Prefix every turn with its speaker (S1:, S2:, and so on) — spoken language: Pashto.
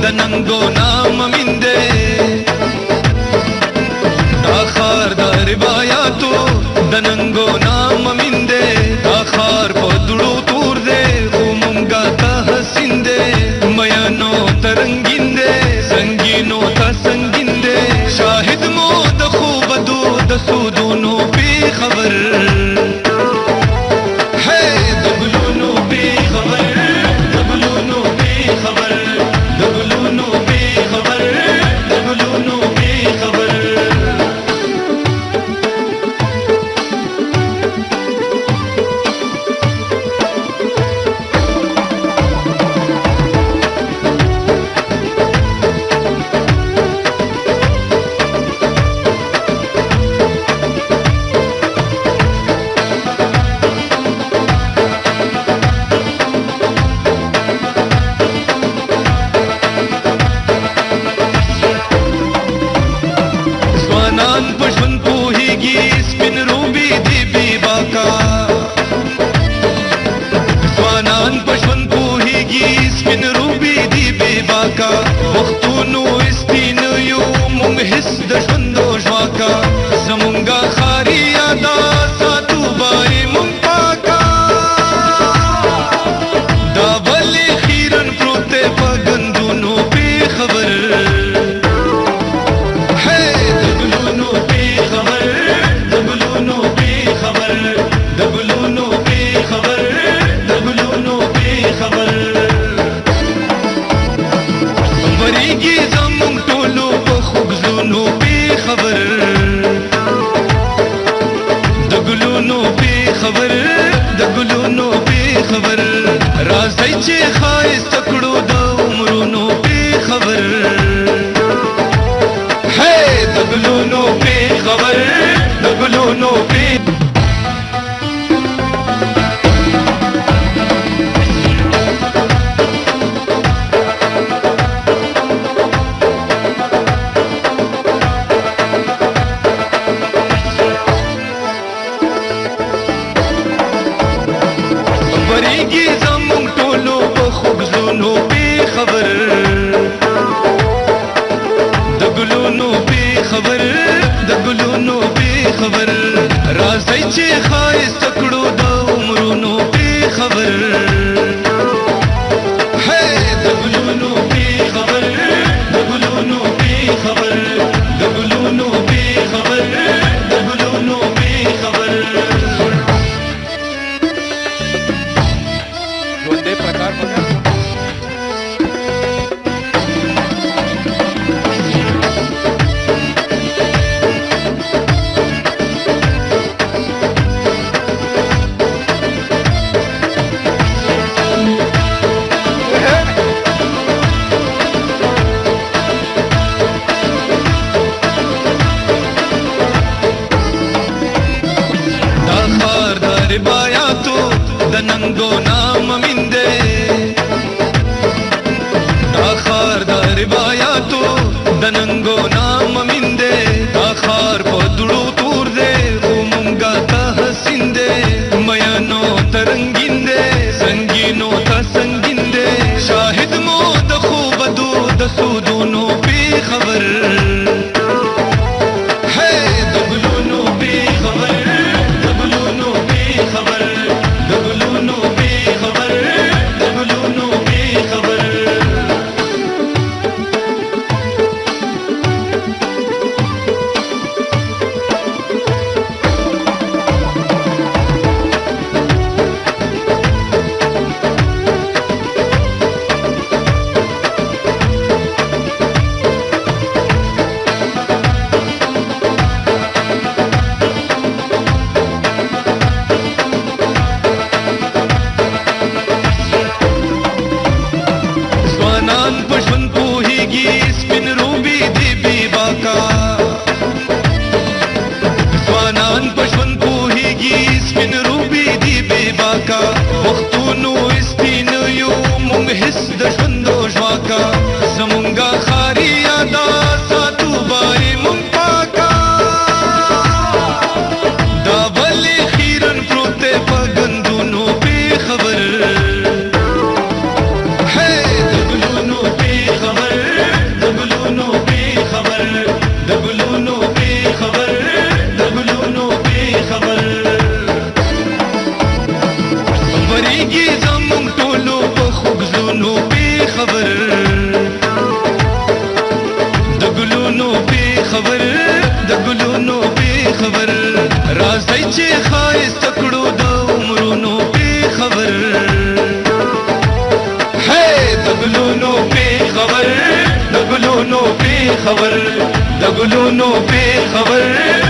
S1: د ننګو نام مینده دا خار د روایتو د ننګو نام مینده دا خار په دړو تور دے خو مونږه ته حسین دے میانو ترنګین دے سنگینو ته سنگین دے شاهد مو د خوب دو د سودونو بی خبر وختونو استینو یو مونږ هیڅ د ژوندو ژواکا زمونږه خاري یادا ساتو بای مونږ پاکا دا ولې خیرن پروت په ګندونو بې خبر د ګلونو بې خبر د ګلونو بې خبر د ګلونو بې خبر د ګلونو بې خبر وریږي زمونږ ټولو په خوږزونو بې خبر د ګلونو بې خبر د ګلونو بې خبر راځئ چې ښایسته کړو د عمرونو بې خبر د ګلونو بې خبر د ګلونو بې وریږي زمونږ ټولو په خوږزونو بې خبر د ګلونو بې خبر د ګلونو بې خبر راځئ چې ښایسته کړو د عمرونو بې خبر د ګلونو بې خبر د ګلونو بې خبر د ګلونو بې خبر د ګلونو بې خبر प्रकार روایتو د ننګو نام مینده دا خار د روایتو د ننګو نام مینده دا خار په دړو تور دے خو مونږه ته حسین دے میانو ترنګین دے سنگینو ته سنگین دے شاهد مو د خوب دو د سودونو بې خبر د ګلونو بې خبر د ګلونو بې خبر د ګلونو بې خبر د ګلونو بې خبر وختونو استینو یو مونږ هیڅ د ژوندو ژواکا زمونږه خاري یادا ساتو بای مونږ پاکا دا ولې خیرن پروت په ګندونو بې خبر د ګلونو بې خبر خوريږي زمونږ ټولو په خوږزونو خبر د ګلونو خبر د ګلونو خبر راځي چې ښایسته کړو د عمرونو خبر هی د ګلونو خبر د ګلونو خبر د ګلونو خبر